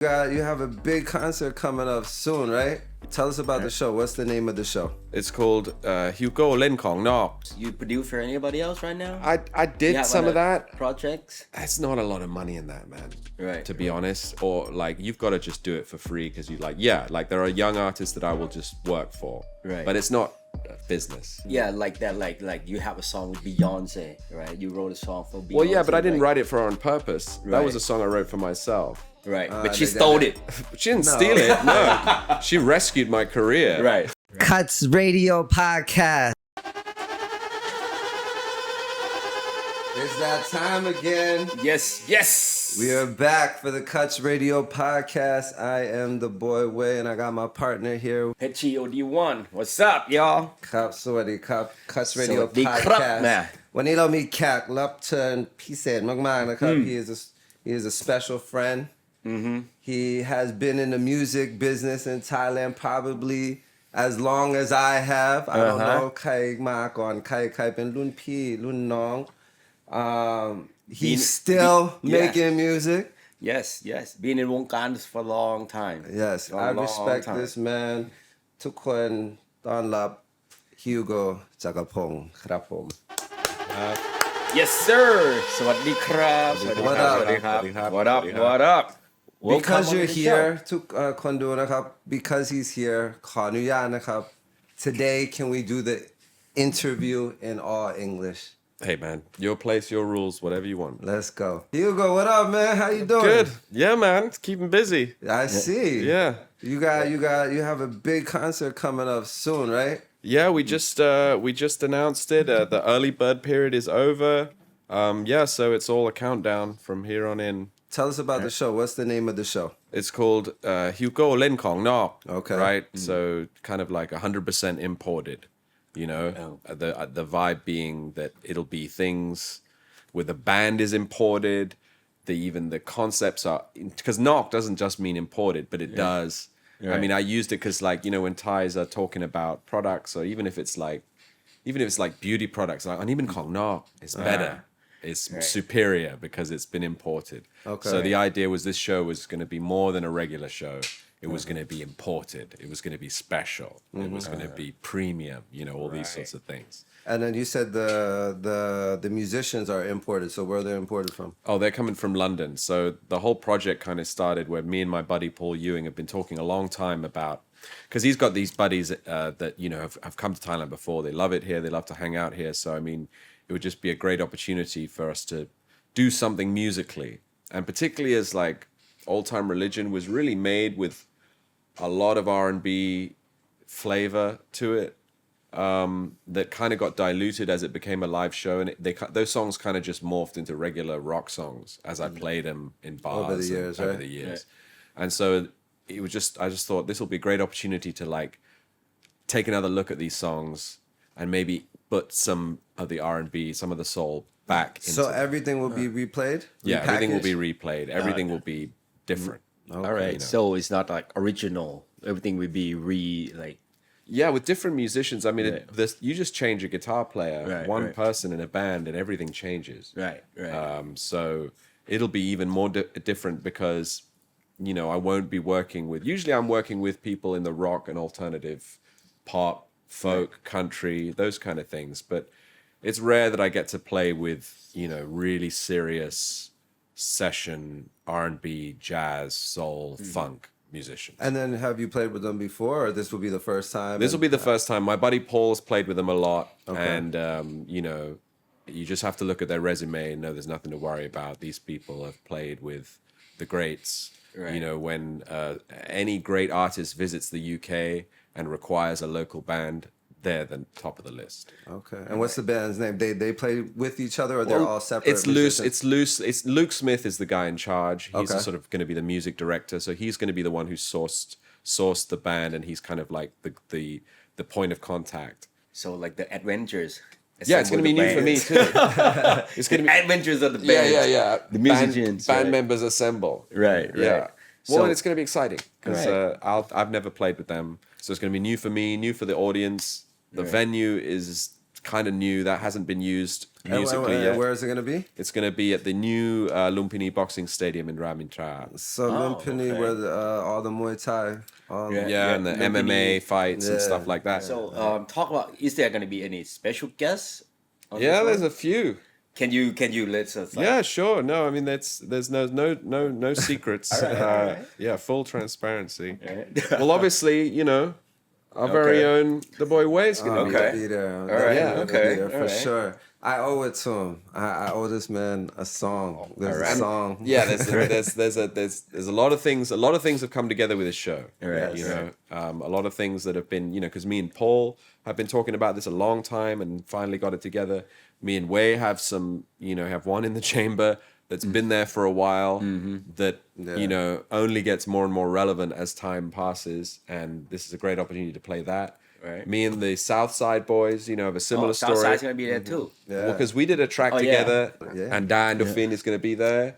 You have a big concert coming up soon, right? Tell us about the show. What's the name of the show? It's called HUGO เล่นของนอก You produce for anybody else right now? I did You have some of other that. projects? It's not a lot of money in that, man. Right. To be honest, or like you've got to just do it for free because you like there are young artists that I will just work for. Right. But it's not business. Yeah, like that. Like you have a song with Beyonce, right? You wrote a song for Beyonce. Well, yeah, but I didn't like, write it for her on purpose. That was Right. a song I wrote for myself. Right, but she stole it. She didn't steal it. No, she rescued my career. Right. CUTZRADIO podcast. It's that time again. Yes, yes. We are back for the CUTZRADIO podcast. I am the boy Way, and I got my partner here. HOD1. What's up, y'all? ครับ สวัสดีครับ CUTZRADIO สวัสดีครับ podcast นะ วันนี้เรามีแขกรับเชิญพิเศษมากๆนะครับ he is a special friend. He has been in the music business in Thailand probably as long as I have. I don't know ใครมาก่อนใครเป็นรุ่นพี่รุ่นน้อง he's still making music. Yes. Been in วงการ for a long time. Yes, I Long respect time. this man. ทุกคนต้อนรับ HUGO จักรพงศ์ครับผม Yes, sir. สวัสดีครับ What up? สวัสดีครับ What up? What up? Because Welcome you're on the here ทุ show. กคนดูนะครับ because he's here ขออนุญาตนะครับ Today can we do the interview in all English? Hey, man, your place, your rules, whatever you want. Let's go. HUGO, what up, man? How you doing? Good. Yeah, man. Keep him busy. I see. Yeah. You have a big concert coming up soon, right? Yeah, we just announced it. The early bird period is over. Yeah, so it's all a countdown from here on in. Tell us about the show. What's the name of the show? It's called HUGO เล่นของนอก Okay. Right? So kind of like 100% imported, you know? The vibe being that it'll be things where the band is imported, even the concepts are because knock doesn't just mean imported, but it does. I mean, I used it because like, you know, when Thais are talking about products or even if it's like beauty products, like, and even Kong Nok is better. It's superior because it's been imported. Okay. So the idea was this show was going to be more than a regular show. It was going to be imported. It was going to be special. It was going to be premium, you know, all these sorts of things. And then you said the musicians are imported. So where are they imported from? Oh, they're coming from London. So the whole project kind of started where me and my buddy Paul Ewing have been talking a long time about, because he's got these buddies that, you know, have come to Thailand before. They love it here. They love to hang out here. So, I mean, it would just be a great opportunity for us to do something musically. And particularly as like Old Time Religion was really made with a lot of R&B flavor to it. That kind of got diluted as it became a live show, and those songs kind of just morphed into regular rock songs as I played them in bars Over the years, over right? the years. And so I just thought this will be a great opportunity to like take another look at these songs and maybe put some of the R&B, some of the soul back into So everything will be replayed? yeah, everything will be Repackaged? replayed. Everything will be different. All right. You know. So it's not like original. Everything will be Yeah, with different musicians. I mean, you just change a guitar player, one right. person in a band, and everything changes. Right. So it'll be even more different because, you know, I won't be working with. Usually, I'm working with people in the rock and alternative, pop, folk, country, those kind of things. But it's rare that I get to play with, you know, really serious session R&B, jazz, soul, funk musicians. And then have you played with them before, or this will be the first time? This will be the first time. My buddy Paul's played with them a lot, and you know, you just have to look at their resume and know there's nothing to worry about. These people have played with the greats. Right. You know, when any great artist visits the UK and requires a local band, they're the top of the list. Okay. And what's the band's name? They play with each other, or they're all separate? It's loose. It's loose. It's Luke Smith is the guy in charge. He's Okay. sort of going to be the music director, so he's going to be the one who sourced the band, and he's kind of like the point of contact. So like the adventures. Yeah, it's going to be new for me too. It's going to be adventures of the band. yeah. The musicians. band right. members assemble. Right. Yeah. Well, So- and it's going to be exciting because I've never played with them, so it's going to be new for me, new for the audience. The venue is kind of new. That hasn't been used musically. And Yeah, where is it gonna be? it's going to be at the new Lumpini Boxing Stadium in Ramintra. So Lumpini, okay. where all the Muay Thai, Yeah, and the Lumpini. MMA fights and Yeah. stuff like that. So talk about, is there going to be any special guests on Yeah, this there's one? a few. Can you let us Yeah, sure. No, I mean there's no secrets. Yeah, full transparency. Well, obviously, our very own the boy Way's gonna be Okay. there. be there. All right, Definitely okay, be there for all right. sure. I owe it to him. I owe this man a song. There's all right. a song. Yeah, there's a lot of things. A lot of things have come together with this show. Right, You know, a lot of things that have been, because me and Paul have been talking about this a long time and finally got it together. Me and Wei have some, have one in the chamber that's been there for a while that only gets more and more relevant as time passes, and this is a great opportunity to play that. Right. Me and the South Side boys, have a similar story. Southside's going to be there too. Yeah. Well, because we did a track Oh, yeah. together, Yeah. and Dan Duffin is going to be there.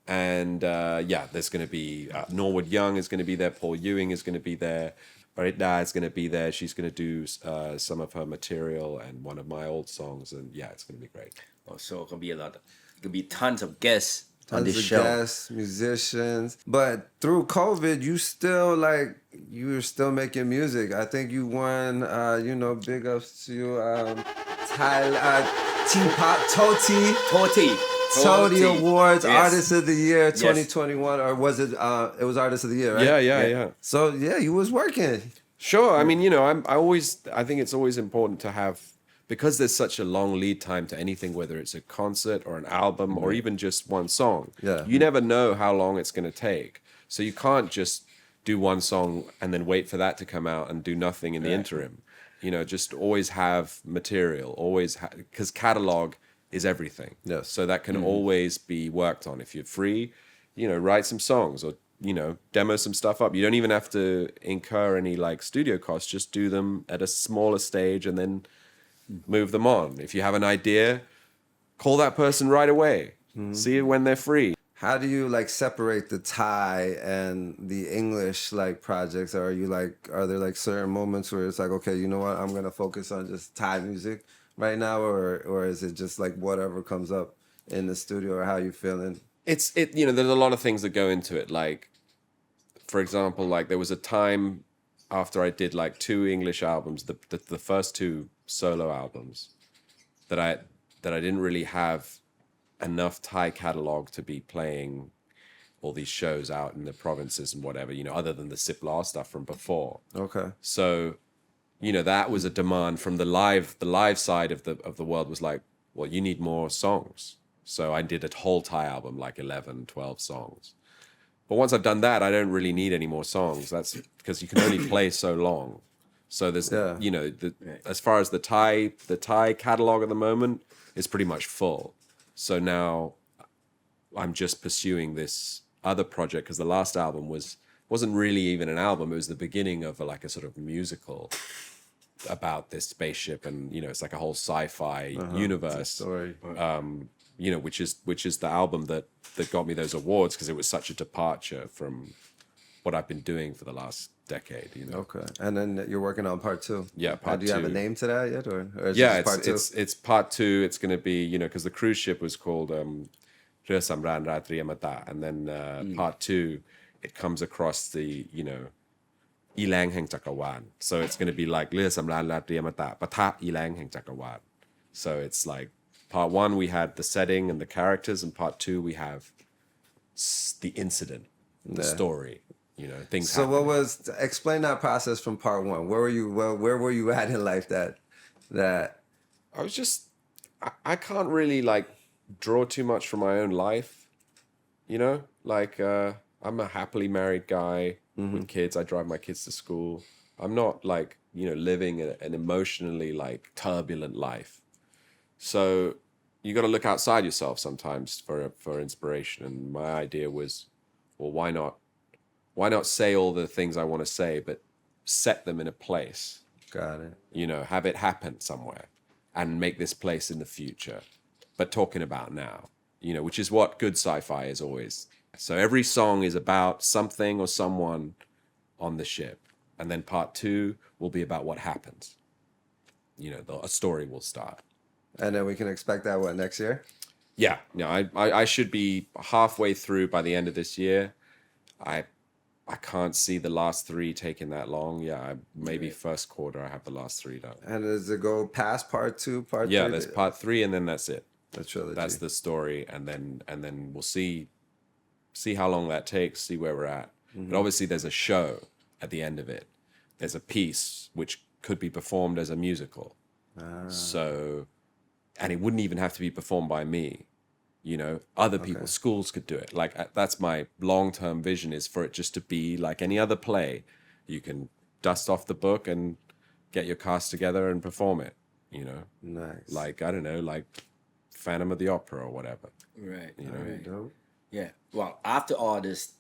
There's going to be Norwood Young is going to be there. Paul Ewing is going to be there. Barita is going to be there. She's going to do some of her material and one of my old songs, and it's going to be great. Oh, so it's going to be be tons of guests on Tons this of show. guests, musicians. But through COVID, you were still making music. I think you won, big ups to you, Teapot Toti Awards, Yes. Artist of the Year 2021, or was it? It was Artist of the Year, right? Yeah. So you was working. Sure. I mean, I think it's always important to have, because there's such a long lead time to anything, whether it's a concert or an album or even just one song. Yeah. You never know how long it's going to take. So you can't just do one song and then wait for that to come out and do nothing in the interim. Just always have material, because catalog is everything. Yes. So that can always be worked on. If you're free, write some songs or demo some stuff up. You don't even have to incur any studio costs. Just do them at a smaller stage and then move them on. If you have an idea, call that person right away. See it when they're free. How do you separate the Thai and the English projects? Are there certain moments where it's okay, you know what, I'm gonna focus on just Thai music right now, or is it just whatever comes up in the studio, or how you feeling? There's a lot of things that go into it. For example, there was a time after I did 2 English albums, the first 2 solo albums, that I didn't really have enough Thai catalog to be playing all these shows out in the provinces and whatever, other than the Sip Law stuff from before. Okay. So, that was a demand from the live side of the world was well, you need more songs. So I did a whole Thai album, 11, 12 songs. But once I've done that, I don't really need any more songs. That's because you can only play so long. So there's, as far as the Thai catalog at the moment is pretty much full. So now I'm just pursuing this other project, because the last album wasn't really even an album. It was the beginning of a sort of musical about this spaceship, and it's like a whole sci-fi universe. Story. Which is the album that got me those awards, because it was such a departure from what I've been doing for the last decade. Okay. And then you're working on part 2. Yeah, part Do you have a 2. name to that yet, or is Yeah, it part 2? it's part 2. It's going to be, because the cruise ship was called Rya Samran Ratri Amata, and then part 2, it comes across the, Ilang Heng Chakawan. So it's going to be Rya Samran Ratri Amata Pata Ilang Heng Chakawan. So it's part 1 we had the setting and the characters, and part 2 we have the incident, the story. Things. So happening. Explain that process from part 1. Where were you at in life that I was just, I can't really draw too much from my own life. I'm a happily married guy with kids. I drive my kids to school. I'm not living an emotionally turbulent life. So you got to look outside yourself sometimes for inspiration. And my idea was, well, why not say all the things I want to say, but set them in a place? Got it. Have it happen somewhere and make this place in the future, but talking about now, which is what good sci-fi is always. So every song is about something or someone on the ship. And then part 2 will be about what happens. A story will start. And then we can expect that next year? Yeah, I should be halfway through by the end of this year. I can't see the last 3 taking that long. Yeah, maybe first quarter I have the last 3 done. And does it go past part 2, part 3? Yeah, there's part 3 and then that's it. The trilogy. That's the story, and then we'll see how long that takes, see where we're at. But obviously there's a show at the end of it. There's a piece which could be performed as a musical. So, and it wouldn't even have to be performed by me. You know, other people, schools could do it. Like that's my long-term vision, is for it just to be like any other play. You can dust off the book and get your cast together and perform it, you know. Nice. Like, I don't know, like Phantom of the Opera or whatever. Right. You know. Right. Dope. Yeah. Well, after all this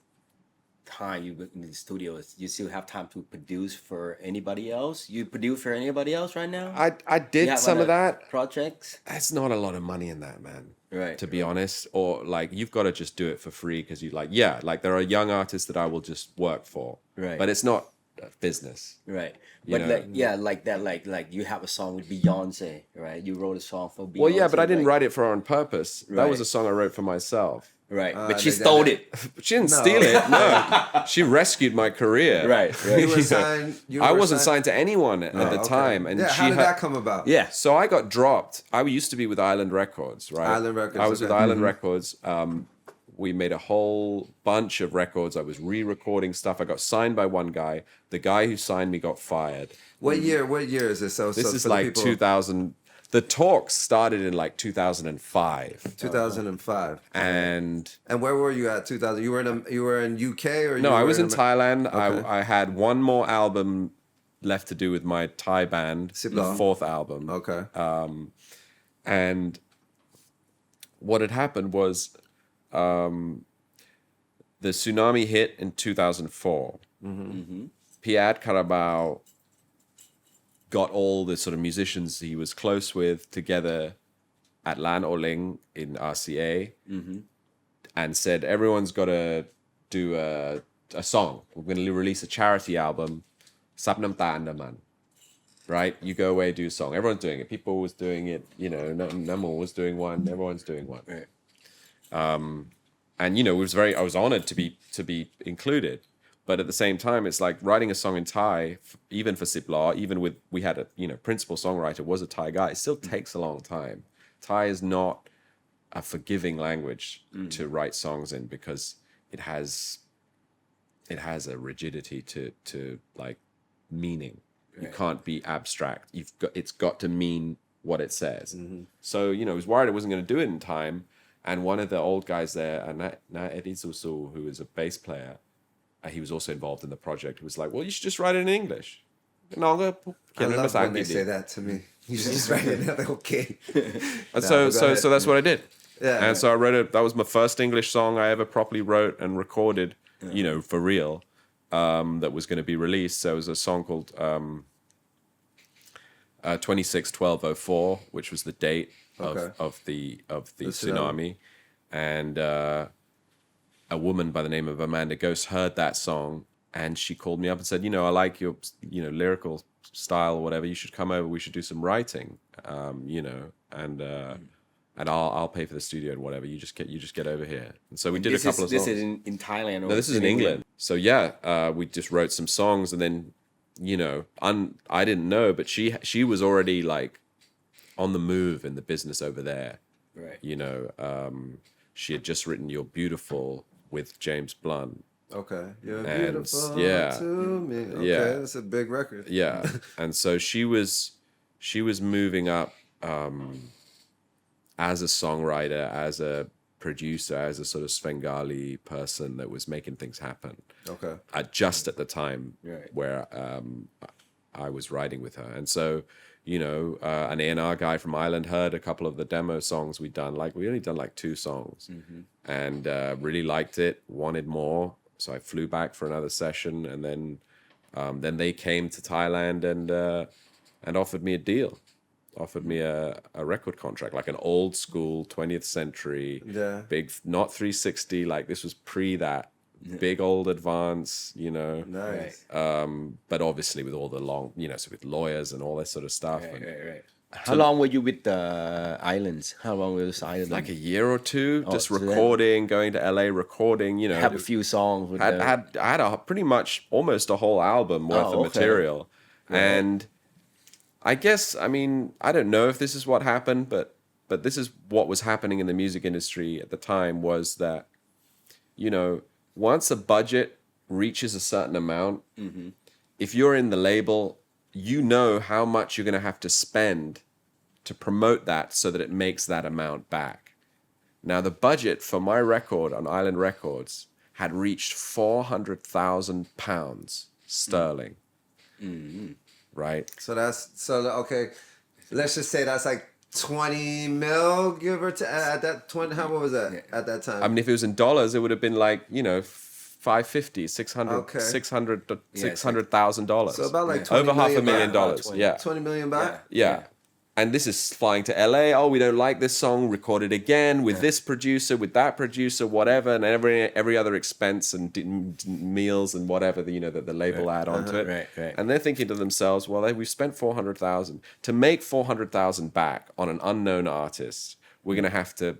time you've been in the studios, you still have time to produce for anybody else? You produce for anybody else right now? I did You have some of other that. projects? There's not a lot of money in that, man. Right. To be honest, or like you've got to just do it for free because you like, yeah, like there are young artists that I will just work for. Right. But it's not a business. Right. You But know. like, yeah, like that, like you have a song with Beyonce, right? You wrote a song for Beyonce. Well, yeah, but I didn't like- write it for her on purpose. That was Right. a song I wrote for myself. Right. But she they- stole it. She didn't steal it. No, she rescued my career. Right. You Right. were signed. I wasn't signed to anyone at the okay. time, and Yeah, she how did had, that come about? Yeah. So I got dropped. I used to be with Island Records, right? Island Records, I was with okay. Island Records. We made a whole bunch of records. I was re-recording stuff. I got signed by one guy. The guy who signed me got fired. What year is this? So This is for the like people- 2000. The talks started in like 2005. 2005. And And where were you at 2000? You were in UK or no, you I were was in Thailand. Okay. I had one more album left to do with my Thai band, Sip the Law. 4th album. Okay. And what had happened was the tsunami hit in 2004. Piat Carabao got all the sort of musicians he was close with together at Lan Oling in RCA and said, everyone's got to do a song. We're going to release a charity album, Sap Nam Ta Andaman. Right? You go away, do a song. Everyone's doing it. People was doing it. You know, Namo was doing one. Everyone's doing one. Right. And you know, I was honored to be included. But at the same time, it's like writing a song in Thai, even for Sip Law, even with, we had a, you know, principal songwriter was a Thai guy. It still takes a long time. Thai is not a forgiving language to write songs in because it has a rigidity to like meaning. You can't be abstract. It's got to mean what it says. So, you know, I was worried I wasn't going to do it in time. And one of the old guys there, Na Eddie Susu, who is a bass player, he was also involved in the project. He was like, well, you should just write it in English. I love when they say that to me. You should just write it. Like, okay. And No, but go ahead. so that's what I did. Yeah. And so I wrote it. That was my first English song I ever properly wrote and recorded, you know, for real, that was going to be released. So it was a song called 26/12/04, which was the date of the tsunami. And a woman by the name of Amanda Ghost heard that song, and she called me up and said, you know, I like your, you know, lyrical style or whatever. You should come over. We should do some writing, you know, and I'll pay for the studio and whatever. You just get over here. And so we did a couple of songs. This is in Thailand. No, this is in England. So yeah, we just wrote some songs, and then, you know, I didn't know, but she was already like on the move in the business over there. Right. You know, she had just written "You're Beautiful" with James Blunt. Okay. You're And, beautiful yeah. to me. Okay, Yeah. that's a big record. Yeah, and so she was moving up as a songwriter, as a producer, as a sort of Svengali person that was making things happen. Okay. Just at the time Right. where I was writing with her. And so, you know, an A&R guy from Ireland heard a couple of the demo songs we'd done. Like, we only done like 2 songs, and really liked it, wanted more. So I flew back for another session, and then they came to Thailand and offered me a deal. Offered me a record contract, like an old school 20th century, Yeah. big, not 360, like this was pre that, big old advance, you know. Nice. But obviously with all the long, you know, so with lawyers and all that sort of stuff. Right, And, right, right. How long were you with the islands? How long was Island? like a year or two, just so then- recording, going to LA, recording. You know, have a few songs with the, I had a pretty much almost a whole album worth of okay. material, and I guess I mean I don't know if this is what happened, but this is what was happening in the music industry at the time was that, you know, once a budget reaches a certain amount, if you're in the label, you know how much you're going to have to spend to promote that so that it makes that amount back. Now, the budget for my record on Island Records had reached £400,000 sterling. Right? So okay. Let's just say that's like 20 mil, give or take. At that 20, how what was that at that time? I mean, if it was in dollars, it would have been like, you know, 550, 600, Okay. $600,000. So about like 20 over half a million million back? dollars. Yeah. 20 million back? Yeah. And this is flying to LA. Oh, we don't like this song. Record it again with this producer, with that producer, whatever, and every other expense and meals and whatever that the label add onto it. Right. And they're thinking to themselves, well, we've spent $400,000 to make $400,000 back on an unknown artist. We're gonna have to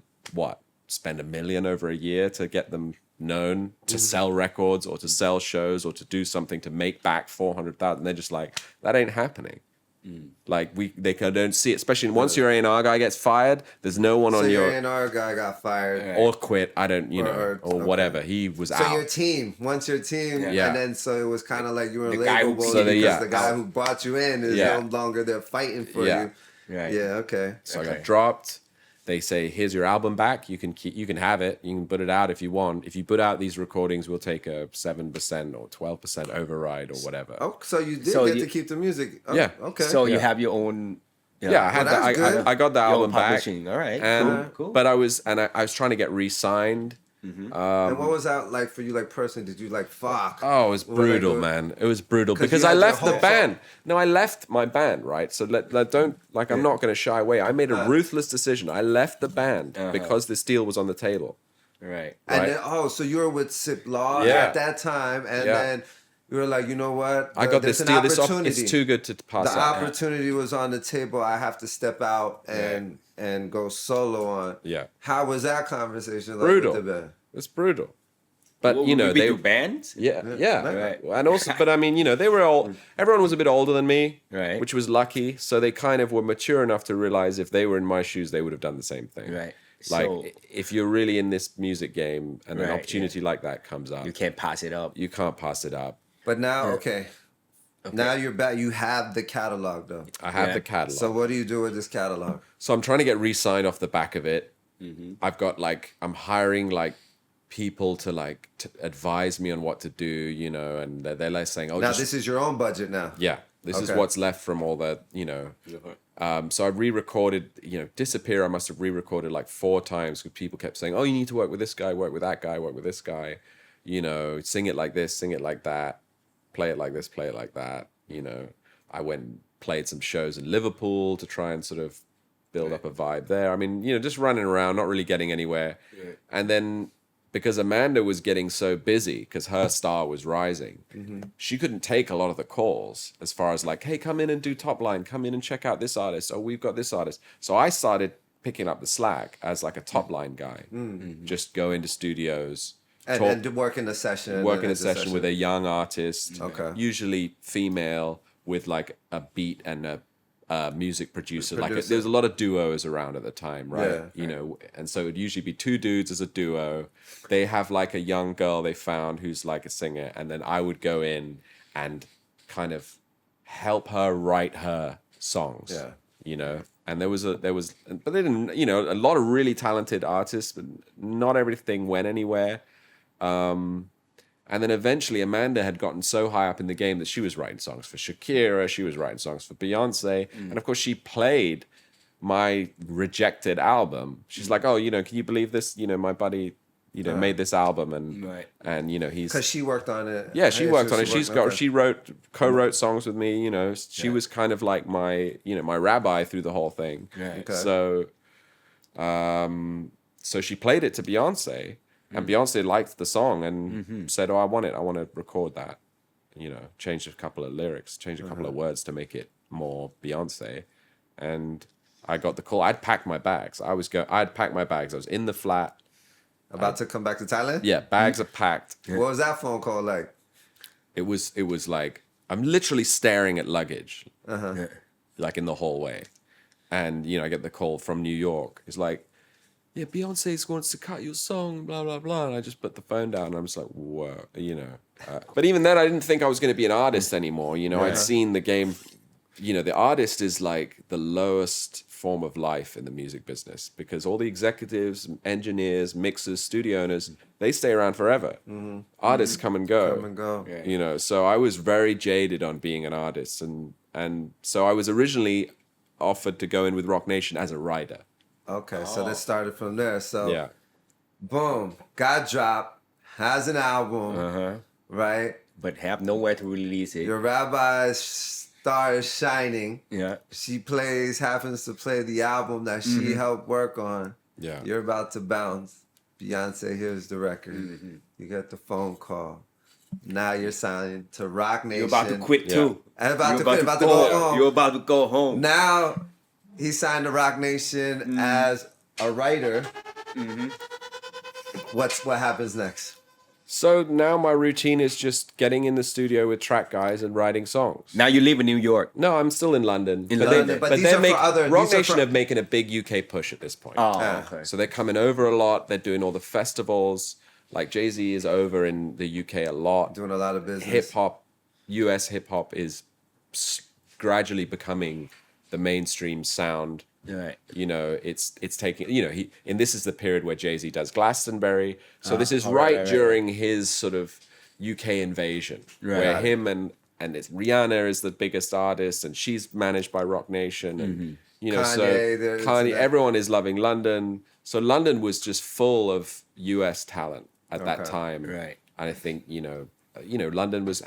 spend $1 million over a year to get them known, to sell records or to sell shows or to do something to make back $400,000. They're just like, that ain't happening. Like they don't see it, especially once your A&R guy gets fired. There's no one So on your your A&R guy got fired. or quit. I don't, or whatever. He was So out. your team, once your team, Yeah. and then so it was kind of like you were The guy who- labelable So because the guy who brought you in is Yeah. no longer there fighting for Yeah. you. Right. Yeah. Okay. So I got dropped. They say, here's your album back. You can have it. You can put it out if you want. If you put out these recordings, we'll take a 7% or 12% override or whatever. Oh, so you did So get you- to keep the music. Oh, Yeah. Okay. So you have your own. Yeah, I had Well, that's good. I got the Your album own back. publishing. All right. And Cool. but I was trying to get re-signed. And what was that like for you, like personally? Did you like fuck? Oh, it was What was that brutal, good? man. It was brutal 'Cause because you I had your left the whole band. No, I left my band, right? So I'm not going to shy away. I made a ruthless decision. I left the band because this deal was on the table. Right. And Right. then, so you were with Sip Law Yeah. at that time, and Yeah. then you were like, you know what? I got There's this an deal. opportunity. It's too good to pass The up. opportunity was on the table. I have to step out and go solo on. Yeah. How was that conversation like Brutal. with the band? It's brutal. But Well, they we do bands. Yeah. Right. And also, but I mean, they were all, everyone was a bit older than me, Right. which was lucky. So they kind of were mature enough to realize if they were in my shoes, they would have done the same thing. Right. Like, So- if you're really in this music game and an Right, opportunity like that comes up, You can't pass it up. you can't pass it up. But now, okay. Now you're back. You have the catalog, though. I have Yeah. the catalog. So what do you do with this catalog? So I'm trying to get re-signed off the back of it. I've got I'm hiring people to advise me on what to do, and they're like saying, "Oh, Now just, this is your own budget now. yeah, this is Okay. what's left from all the, So I re-recorded, Disappear. I must have re-recorded 4 times because people kept saying, "Oh, you need to work with this guy, work with that guy, work with this guy, sing it like this, sing it like that, play it like this, play it like that." I went and played some shows in Liverpool to try and sort of build up a vibe there. I mean, just running around, not really getting anywhere. And then because Amanda was getting so busy because her star was rising, she couldn't take a lot of the calls as far as hey, come in and do top line, come in and check out this artist. Oh, we've got this artist. So I started picking up the slack as a top line guy. Just go into studios, And work in a session. work in a session with a young artist, Okay. usually female, with a beat and a music producer. Producer. There was a lot of duos around at the time, right? Yeah. And so it'd usually be 2 dudes as a duo. They have a young girl they found who's a singer, and then I would go in and kind of help her write her songs. Yeah. And but they didn't, a lot of really talented artists, but not everything went anywhere. And then eventually Amanda had gotten so high up in the game that she was writing songs for Shakira, she was writing songs for Beyonce. And of course she played my rejected album. She's like, "Oh, can you believe this? My buddy, made this album and Right. and he's Because she worked on it. yeah, she worked on it. Okay. She co-wrote songs with me, She was kind of like my, my rabbi through the whole thing. Right. Okay. So she played it to Beyonce, and Beyonce liked the song and said, "Oh, I want to record that." Changed a couple of lyrics, changed a couple of words to make it more Beyonce. and I got the call. I'd packed my bags. I'd packed my bags. I was in the flat. About to come back to Thailand? Yeah, bags are packed. What was that phone call like? It was like I'm literally staring at luggage, like in the hallway, and I get the call from New York. It's like, yeah, Beyonce wants to cut your song, blah blah blah. And I just put the phone down. And I'm just like, whoa, But even then, I didn't think I was going to be an artist anymore. I'd seen the game. The artist is like the lowest form of life in the music business because all the executives, engineers, mixers, studio owners, they stay around forever. Artists come and go. Come and go. So I was very jaded on being an artist, and so I was originally offered to go in with Rock Nation as a writer. Okay, so this started from there. So Yeah. boom, got dropped, has an album, right? But have nowhere to release it. Your rabbi's star is shining. Yeah. She happens to play the album that she helped work on. Yeah. You're about to bounce. Beyonce, here's the record. You get the phone call. Now you're signed to Rock Nation. You're about to quit too. And about to quit, about to go home. You're about to go home. Now he signed to Rock Nation as a writer. What happens next? So now my routine is just getting in the studio with track guys and writing songs. Now you live in New York. No, I'm still in London. London, but these are for other- Rock these are Nation for- are making a big UK push at this point. Oh, okay. So they're coming over a lot. They're doing all the festivals. Like Jay-Z is over in the UK a lot. Doing a lot of business. Hip hop, US hip hop is gradually becoming the mainstream sound. Right. It's taking, and this is the period where Jay-Z does Glastonbury. So this is right. during his sort of UK invasion, where him and it's Rihanna is the biggest artist, and she's managed by Rock Nation, and Kanye, Kanye, everyone is loving London. So London was just full of US talent at that time, Right. And I think London was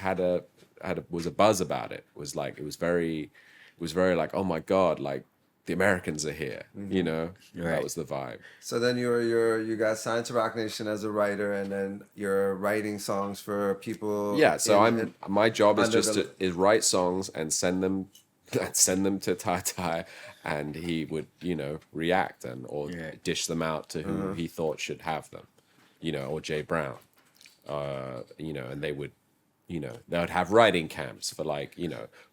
was a buzz about it. It was very like, oh my God, like the Americans are here, That was the vibe. So then you got signed to Rock Nation as a writer, and then you're writing songs for people. Yeah, so my job is under just to write songs and send them to Tai, and he would react or dish them out to who he thought should have them, or Jay Brown, and they would. They would have writing camps for we're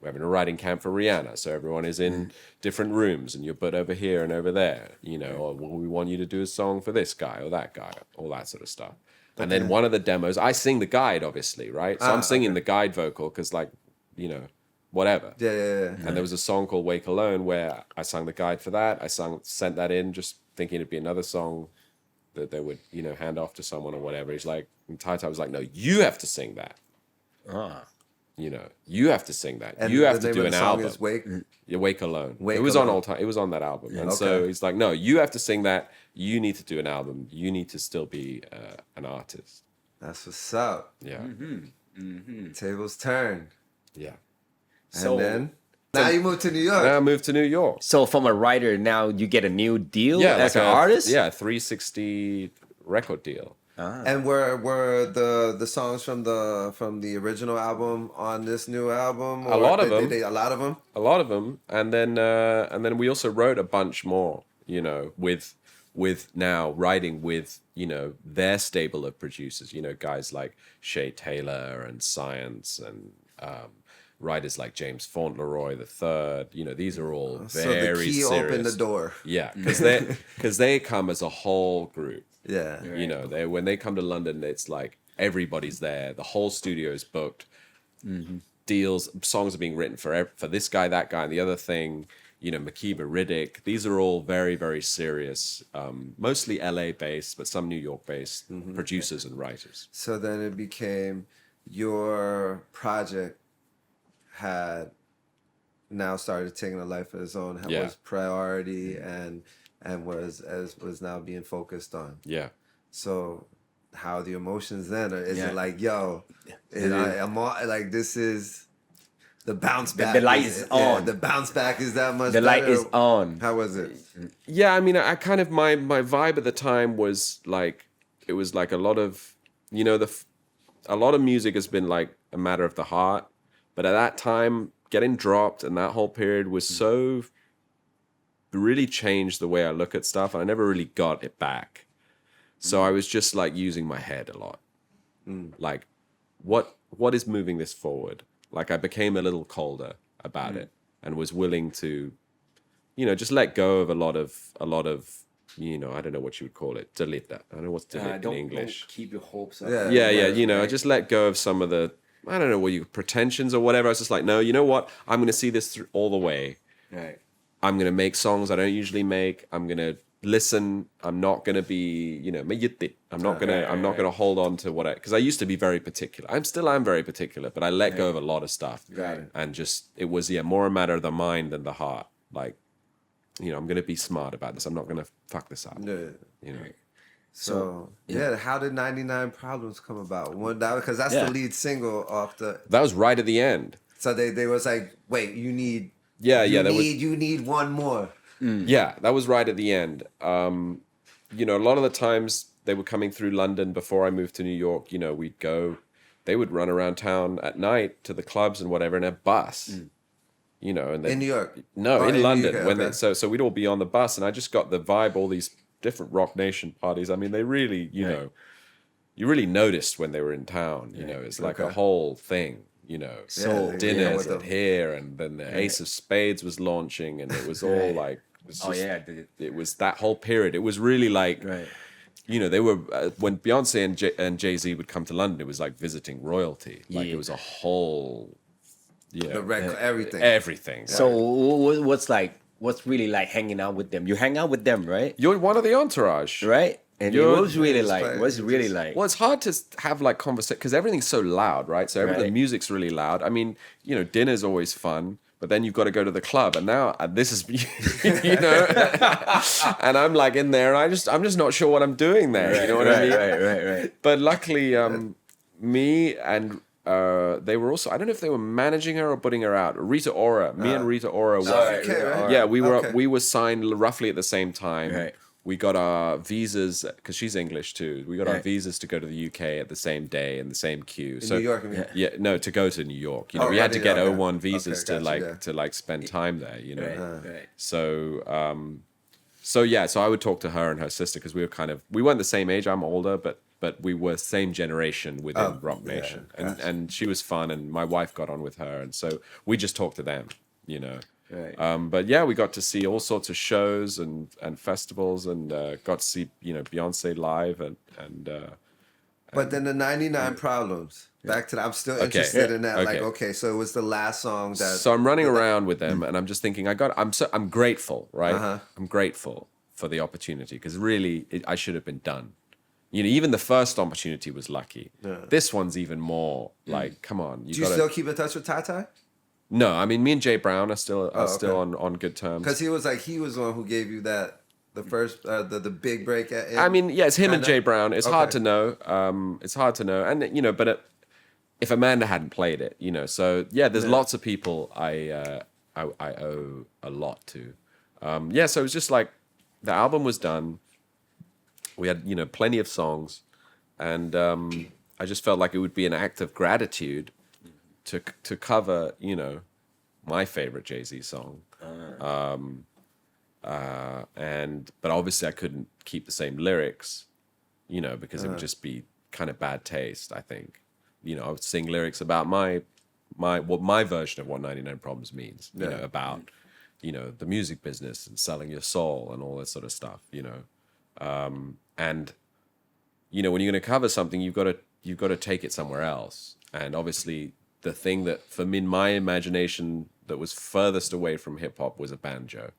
having a writing camp for Rihanna. So everyone is in different rooms and you're put over here and over there, or we want you to do a song for this guy or that guy, all that sort of stuff. And then one of the demos, I sing the guide, obviously, right? So I'm singing the guide vocal because whatever. Yeah. And there was a song called Wake Alone where I sang the guide for that. Sent that in just thinking it'd be another song that they would, hand off to someone or whatever. He's like, and Tai was like, no, you have to sing that. You have to sing that. And you have the to name do of an the song album. is Wake. Yeah, Wake Alone. Wake it was Alone. on all time. It was on that album. And okay. so he's like, no, you have to sing that. You need to do an album. You need to still be an artist. That's what's up. Yeah. Tables turned. Yeah. So And then now you moved to New York. Now I moved to New York. So from a writer, now you get a new deal Yeah, as like an artist? Yeah, 360 record deal. And were the songs from the original album on this new album? A lot of them. A lot of them. A lot of them, and then we also wrote a bunch more. With now writing with their stable of producers. Guys like Shay Taylor and Science and writers like James Fauntleroy III. These are all very So the key serious. opened the door. Yeah, because they come as a whole group. Yeah. When they come to London, it's like everybody's there. The whole studio is booked. Deals, songs are being written for this guy, that guy, and the other thing. Makiba Riddick. These are all very, very serious, mostly LA based, but some New York based producers and writers. So then it became your project had now started taking a life of its own. Yeah. Was priority and was now being focused on. Yeah. So how the emotions then? Or is Yeah. it like, yo, I'm all, like this is the bounce back. The light is on. The bounce back is that much The light better? is on. How was it? Yeah, I mean, I kind of my vibe at the time was like it was like a lot of a lot of music has been like a matter of the heart, but at that time, getting dropped and that whole period was so really changed the way I look at stuff, and I never really got it back. So I was just like using my head a lot. Like, what is moving this forward? Like, I became a little colder about it and was willing to, just let go of a lot of, I don't know what you would call it. Delete that. I don't know what's delete in English. Don't keep your hopes up. I just let go of some of the, I don't know what pretensions or whatever. I was just like, no, you know what? I'm going to see this through all the way. Right. I'm going to make songs I don't usually make. I'm going to listen. I'm not going to be, I'm not going to hold on to because I used to be very particular. I'm very particular, but I let go of a lot of stuff. Right. And just, it was, more a matter of the mind than the heart. Like, I'm going to be smart about this. I'm not going to fuck this up. Yeah. Right. So how did 99 Problems come about? Because that's the lead single off the. That was right at the end. So they was like, wait, you need. You need one more. Yeah, that was right at the end. A lot of the times they were coming through London before I moved to New York. We'd go. They would run around town at night to the clubs and whatever in a bus. And in New York? No, in London. UK, So we'd all be on the bus, and I just got the vibe. All these different Rock Nation parties. I mean, they really, you really noticed when they were in town. It's like a whole thing. So dinners and here, and then the Ace of Spades was launching, and it was all like, it was that whole period. It was really like, they were when Beyonce and Jay-Z would come to London, it was like visiting royalty. Like it was a whole, the record, everything. So what's really like hanging out with them? You hang out with them, right? You're one of the entourage, right? And what was really like? What's really like? Well, it's hard to have like conversation because everything's so loud, right? So the music's really loud. I mean, dinner's always fun, but then you've got to go to the club, and now this is, and I'm like in there, and I'm just not sure what I'm doing there. You know what I mean? Right. But luckily, me and they were also, I don't know if they were managing her or putting her out. Rita Ora, me and Rita Ora were, we were signed roughly at the same time. Right. We got our visas, because she's English too. We got our visas to go to the UK at the same day in the same queue. New York, to go to New York. We had to get O1 visas to spend time there. Right. So I would talk to her and her sister because we weren't the same age. I'm older, but we were same generation within Rock Nation, and she was fun, and my wife got on with her, and so we just talked to them. Right. But we got to see all sorts of shows and festivals, and got to see Beyonce live, and but then the 99 Problems. Back to that, I'm still interested in that. Okay. Like, so it was the last song that. So I'm running around with them, and I'm just thinking, I'm grateful, right? I'm grateful for the opportunity because really, I should have been done. Even the first opportunity was lucky. This one's even more like, come on. Do you still keep in touch with Ty? No, I mean, me and Jay Brown are still on good terms. Because he was the one who gave you the first the big break. I mean, it's him and Jay Brown. It's hard to know. And but if Amanda hadn't played it, so there's lots of people I owe a lot to. So it was just like the album was done. We had plenty of songs, and I just felt like it would be an act of gratitude to cover, my favorite Jay-Z song. But obviously I couldn't keep the same lyrics, because it would just be kind of bad taste, I think. I would sing lyrics about my version of what 99 Problems means, about, the music business and selling your soul and all that sort of stuff, and, when you're going to cover something, you've got to take it somewhere else. And obviously the thing that, for me, in my imagination, that was furthest away from hip hop was a banjo.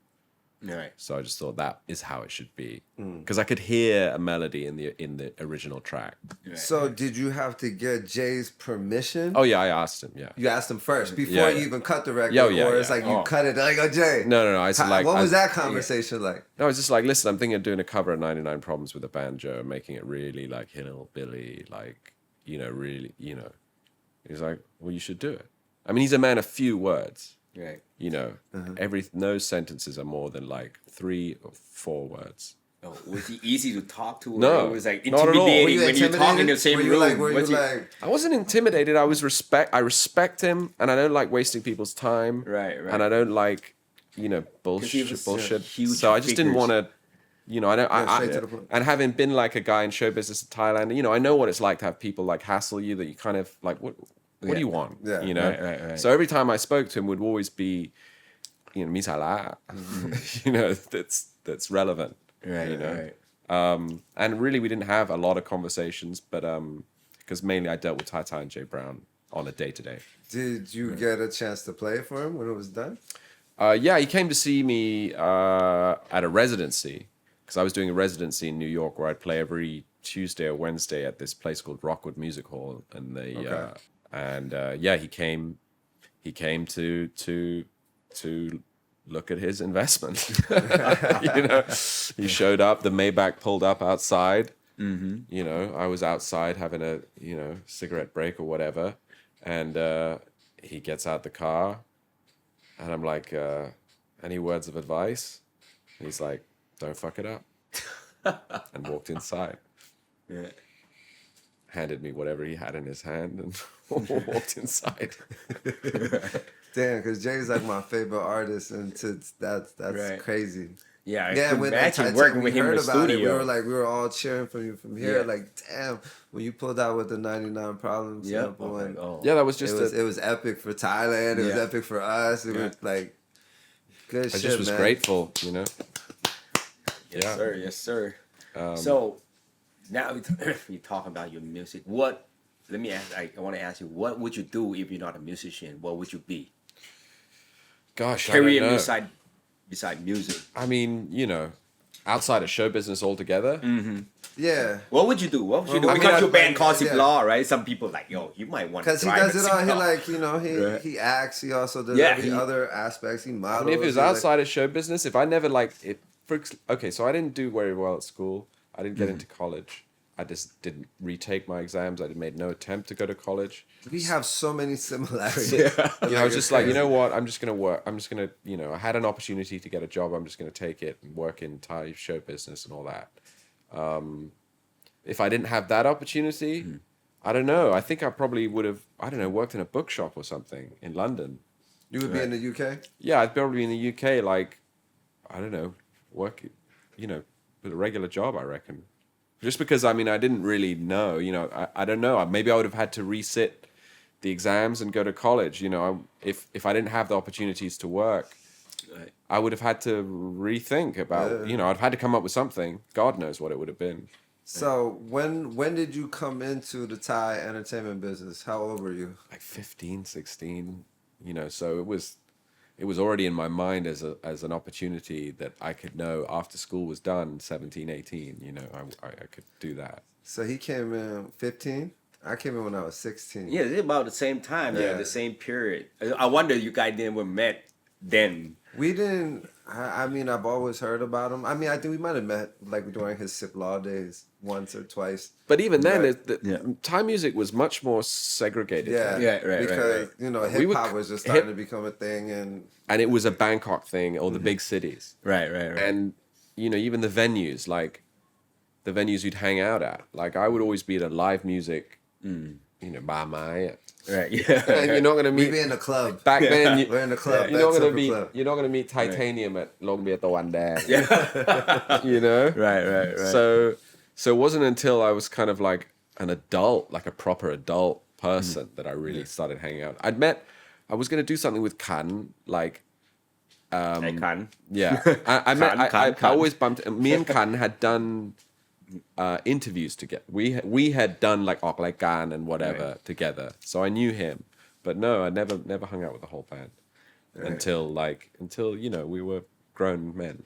Right. So I just thought that is how it should be, because I could hear a melody in the original track. Right. So did you have to get Jay's permission? Oh yeah, I asked him. Yeah. You asked him first before you even cut the record, or it's like you cut it like, Jay. No. I said what was that conversation like? No, I was just like, listen, I'm thinking of doing a cover of 99 Problems with a banjo, making it really like hillbilly, like really, He's like, well, you should do it. I mean, he's a man of few words. Right. No sentences are more than like 3 or 4 words. Oh, was he easy to talk to? No, or it was like not at all. intimidating when you talk in the same room. I wasn't intimidated. I respect him, and I don't like wasting people's time. Right. And I don't like, bullshit. huge So I just didn't figures. want to. I don't. straight to the point. And having been like a guy in show business in Thailand, I know what it's like to have people like hassle you that you kind of like. What do you want? Yeah. Right. So every time I spoke to him, would always be, mi sara. That's relevant. Right. And really, we didn't have a lot of conversations, but because mainly I dealt with Ty and Jay Brown on a day to day. Did you get a chance to play for him when it was done? Yeah, he came to see me at a residency because I was doing a residency in New York where I'd play every Tuesday or Wednesday at this place called Rockwood Music Hall, and he came to look at his investment. He showed up. The Maybach pulled up outside. I was outside having a cigarette break or whatever, and he gets out the car. And I'm like, any words of advice? And he's like, don't fuck it up. And walked inside. Yeah. Handed me whatever he had in his hand and walked inside. Damn, because Jay's like my favorite artist, and that's Right. crazy. Yeah, I Yeah, could when imagine that working time with we him in heard the about it, studio. we were all cheering for you from here. Yeah. Like, damn, when you pulled out with the 99 Problems Yep. sample, and Yeah, that was just it was epic for Thailand. It was Yeah. epic for us. It was like good I shit, just was man. grateful, Yes, Yeah. sir. Yes, sir. So now you talk about your music. Let me ask. I want to ask you, what would you do if you're not a musician? What would you be? Gosh, I Career don't know. beside music. I mean, outside of show business altogether. Yeah. What would you do? What would you do? Well, Because I mean, your band like, calls yeah. it law, right? Some people like, yo, you might want to Because he drive does a it all. He Zipcar. like Right. he acts. He also does Yeah, every other aspects. He models. I mean, if it was he, like- outside of show business, if I never okay, so I didn't do very well at school. I didn't get into college. I just didn't retake my exams. I made no attempt to go to college. we have so many similarities. I was just like, you know what? I'm just going to work. I'm just going to, I had an opportunity to get a job. I'm just going to take it and work in Thai show business and all that. If I didn't have that opportunity, I don't know. I think I probably would have, worked in a bookshop or something in London. You would be in the UK. Yeah, I'd probably be in the UK, like, I don't know, work, with a regular job, I reckon. Just because, I didn't really know, I don't know. Maybe I would have had to resit the exams and go to college. If I didn't have the opportunities to work, Right. I would have had to rethink about, I'd have had to come up with something. God knows what it would have been. So when did you come into the Thai entertainment business? How old were you? Like 15, 16, so it was already in my mind as an opportunity that I could know after school was done, 17, 18, I could do that. So he came in 15. I came in when I was 16. Yeah, it's about the same time. Yeah, Yeah. the same period. I wonder you guys never met then. We didn't. I've always heard about him. I think we might have met like during his Sip Law days once or twice. But even then, Right. Thai music was much more segregated. Yeah, right, because right. hip hop was just starting to become a thing, and And it was a Bangkok thing, or the big cities. Right. And, even the venues, like the venues you'd hang out at. Like I would always be at a live music, bar mai. Right. Yeah. And you're not going to we meet... be in the club. Back then, We're in the club. you're not That's going to Super meet. Club. You're not going to meet Titanium at Long Beer Tawan Dang. Yeah. Right. So it wasn't until I was kind of like an adult, like a proper adult person, that I really started hanging out. I was going to do something with Kan, like, I can. yeah. I Kan. always bumped. Me and Kan had done interviews together. We had done like Auk Lai Kan and whatever together. So I knew him, but no, I never hung out with the whole band until we were grown men.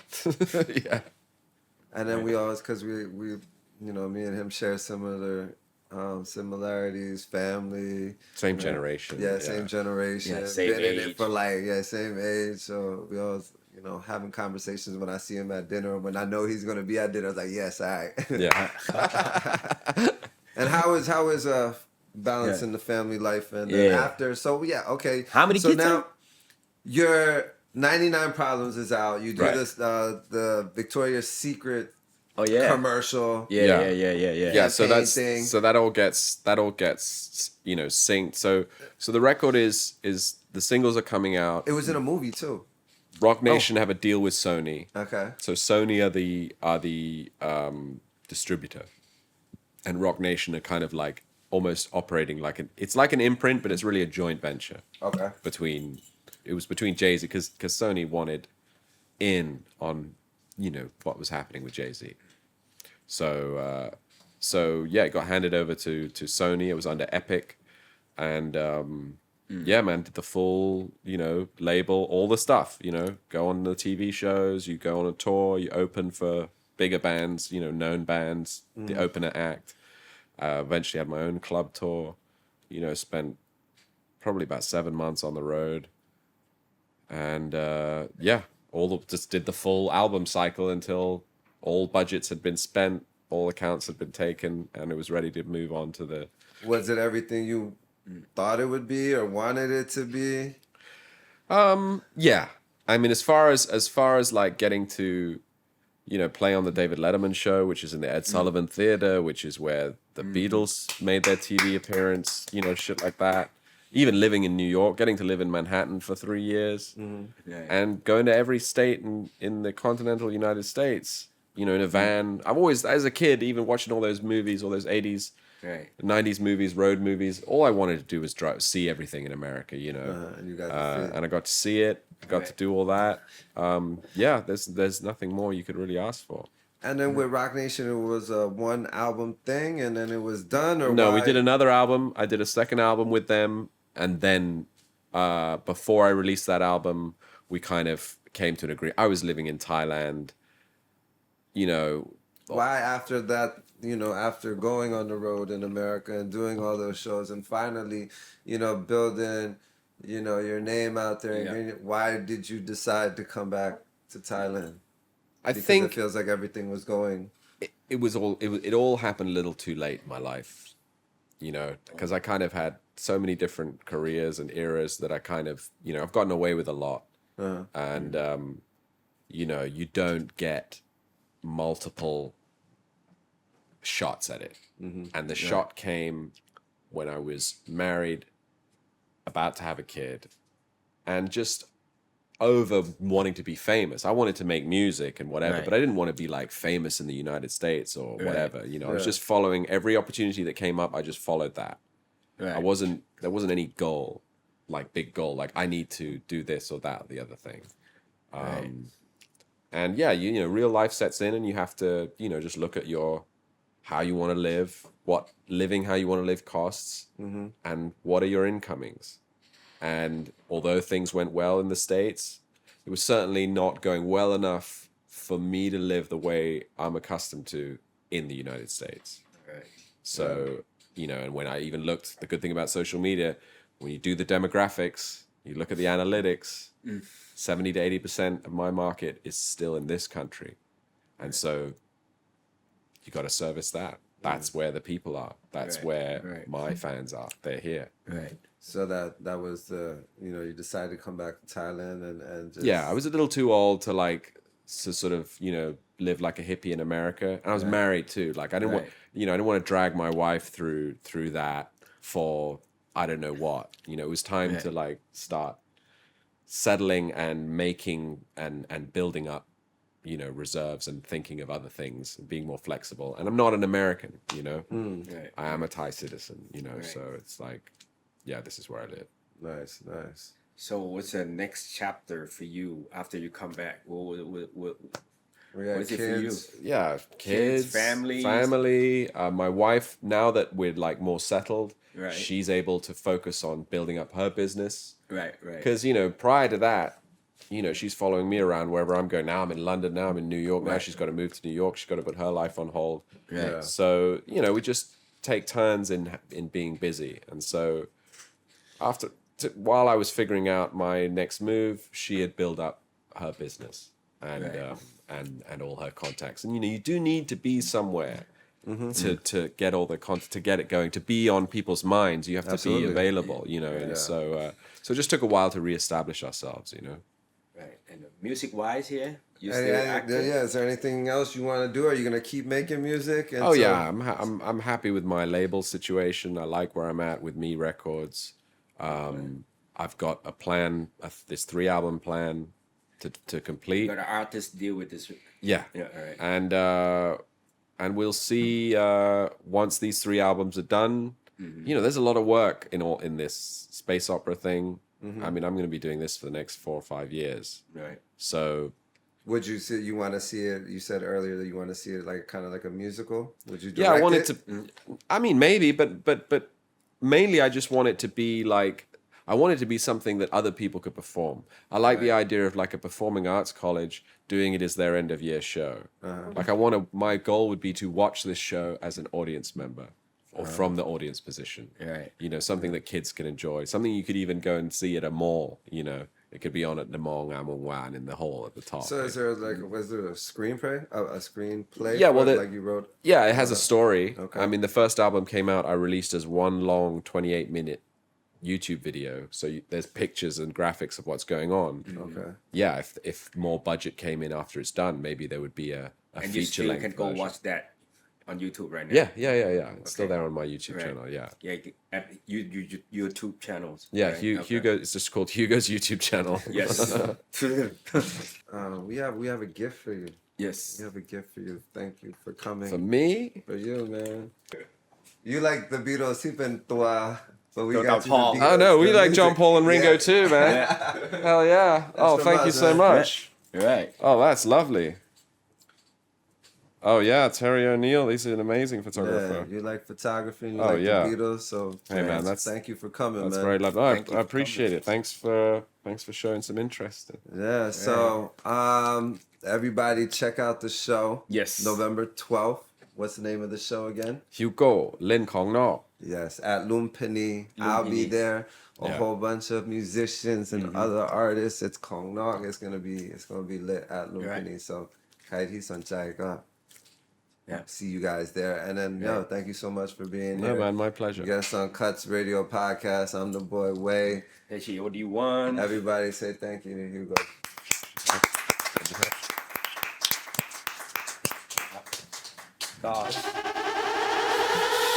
Yeah. And then we always, because we me and him share similar similarities, family. Same generation. Yeah, same generation. Yeah, same Been in it age. for same age. So we always, having conversations when I see him at dinner, when I know he's going to be at dinner, I was like, yes, all right. Yeah. And how is balancing the family life and after? So okay. How many kids now are- your 99 Problems is out. You do Right. this the Victoria's Secret Oh yeah. commercial. Yeah. Yeah, so Campaign thing. that all gets synced. So the record is the singles are coming out. It was in a movie too. Rock Nation have a deal with Sony. Okay. So Sony are the distributor, and Rock Nation are kind of like almost operating like it's like an imprint, but it's really a joint venture. Okay. Between Jay-Z because Sony wanted in on what was happening with Jay-Z. So yeah, it got handed over to Sony. It was under Epic, and yeah, man, did the full label, all the stuff. Go on the TV shows, you go on a tour, you open for bigger bands, known bands, the opener act. Eventually had my own club tour. Spent probably about 7 months on the road, and yeah, just did the full album cycle until all budgets had been spent, all accounts had been taken, and it was ready to move on to the. Was it everything you thought it would be or wanted it to be? Yeah, I mean, as far as like getting to, play on the David Letterman show, which is in the Ed Sullivan Theater, which is where the Beatles made their TV appearance, shit like that. Even living in New York, getting to live in Manhattan for 3 years, and going to every state in the continental United States, in a van. I've always, as a kid, even watching all those movies, all those 80s, 90s movies, road movies, all I wanted to do was see everything in America, And you got to see it. and I got to see it, got to do all that. Yeah, there's nothing more you could really ask for. And then with Rock Nation, it was a one album thing, and then it was done. Or No, why? we did another album. I did a second album with them, and then before I released that album, we kind of came to an agreement. I was living in Thailand, Why after that? After going on the road in America and doing all those shows, and finally, building, your name out there. And why did you decide to come back to Thailand? Because think it feels like everything was going. it all happened a little too late in my life, because I kind of had so many different careers and eras that I kind of, I've gotten away with a lot. And, you don't get multiple shots at it. And the shot came when I was married, about to have a kid, and just over wanting to be famous. I wanted to make music and whatever, but I didn't want to be like famous in the United States or whatever. I was just following every opportunity that came up. I just followed that. There wasn't any goal, like big goal, like I need to do this or that or the other thing. And yeah, real life sets in, and you have to, just look at how you want to live, how you want to live costs, and what are your incomings. And although things went well in the States, it was certainly not going well enough for me to live the way I'm accustomed to in the United States. So, and when I even looked, the good thing about social media, when you do the demographics, you look at the analytics, 70 to 80% of my market is still in this country. And so you got to service that. That's where the people are. That's where my fans are. They're here. So that was the, you decided to come back to Thailand and just... Yeah, I was a little too old to sort of, live like a hippie in America. And I was married too. Like I didn't want, I didn't want to drag my wife through that for I don't know what. It was time to start settling and making and building up, reserves and thinking of other things and being more flexible. And I'm not an American, I am a Thai citizen, so it's like, yeah, this is where I live. Nice. So what's the next chapter for you after you come back? What is it for you? Yeah, kids, family. My wife, now that we're more settled, Right. she's able to focus on building up her business. Right. Because, prior to that, she's following me around wherever I'm going. Now I'm in London, now I'm in New York. Now she's got to move to New York. She's got to put her life on hold. Right. So, we just take turns in being busy. And so while I was figuring out my next move, she had built up her business and all her contacts. And, you do need to be somewhere to get all the content, to get it going, to be on people's minds. You have to be available, and so it just took a while to reestablish ourselves, Right. And music-wise here, you And, still and, active? yeah, is there anything else you want to do? Are you gonna keep making music? And yeah, I'm happy with my label situation. I like where I'm at with Me Records. I've got a plan, this 3-album plan to complete. But the artists deal with this. Yeah. Yeah, all right. And we'll see once these 3 albums are done. There's a lot of work in this space opera thing. I mean, I'm going to be doing this for the next 4 or 5 years. Right. So Would you say you want to see it? You said earlier that you want to see it like kind of like a musical. Would you direct yeah, I want it? it to. I mean, maybe, but mainly, I just want it to be like. I want it to be something that other people could perform. I like the idea of like a performing arts college doing it as their end of year show. Like my goal would be to watch this show as an audience member or from the audience position. Right. Something that kids can enjoy. Something you could even go and see at a mall. It could be on at the Mall Among Wan in the hall at the top. So is there was there a screenplay? A screenplay? Yeah, well, like you wrote. Yeah, it has a story. Okay. I mean, the first album came out, I released as one long 28-minute YouTube video. So there's pictures and graphics of what's going on. Okay. Yeah, if more budget came in after it's done, maybe there would be a And you feature still length can go version. watch that on YouTube right now. Yeah. It's still there on my YouTube Right. channel. Yeah. Yeah, at YouTube channels. Yeah, right? Okay. Hugo. It's just called Hugo's YouTube channel. Yes. We have a gift for you. Yes. We have a gift for you. Thank you for coming. For me, For you, man. You like the Beatles, but we Don't got you Paul. the Beatles. I know we the like John music. Paul and Ringo Yeah. too, man. Hell yeah! Oh, from thank you us, so man. much. Right. Oh, that's lovely. Oh yeah, Terry O'Neill. He's an amazing photographer. Yeah, you like photography and you Oh, like yeah. the Beatles, so Hey, man, that's- thank you for coming, That's man. very lovely. Oh, Thank you I for appreciate it. Thanks for showing some interest. Yeah, so everybody check out the show. Yes. November 12th. What's the name of the show again? Hugo เล่นของนอก Yes, at Lumpini. I'll be Lumpini. there. A Yeah. whole bunch of musicians and other artists. It's Kong Nok. It's gonna be lit at Lumpini. So, ใครที่สนใจก็ Yeah. see you guys there. And then, thank you so much for being No here. man, my pleasure. Guest on CUTZRADIO podcast. I'm the boy Way. HEOD1. Everybody say thank you to Hugo. ก็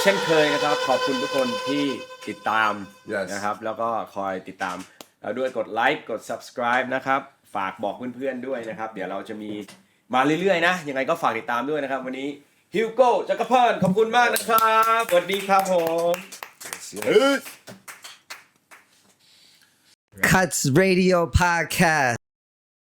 เช่นเคยนะครับ ขอบคุณทุกคนที่ติดตาม Yes. นะครับ แล้วก็คอยติดตามเราด้วยกดไลค์กด subscribe นะครับ ฝากบอกเพื่อนๆด้วยนะครับ เดี๋ยวเราจะมีมาเรื่อยๆนะ ยังไงก็ฝากติดตามด้วยนะครับ วันนี้ฮิวโก้จักรพันธ์ขอบคุณมากนะครับสวัสดีครับผม CUTZRADIO podcast.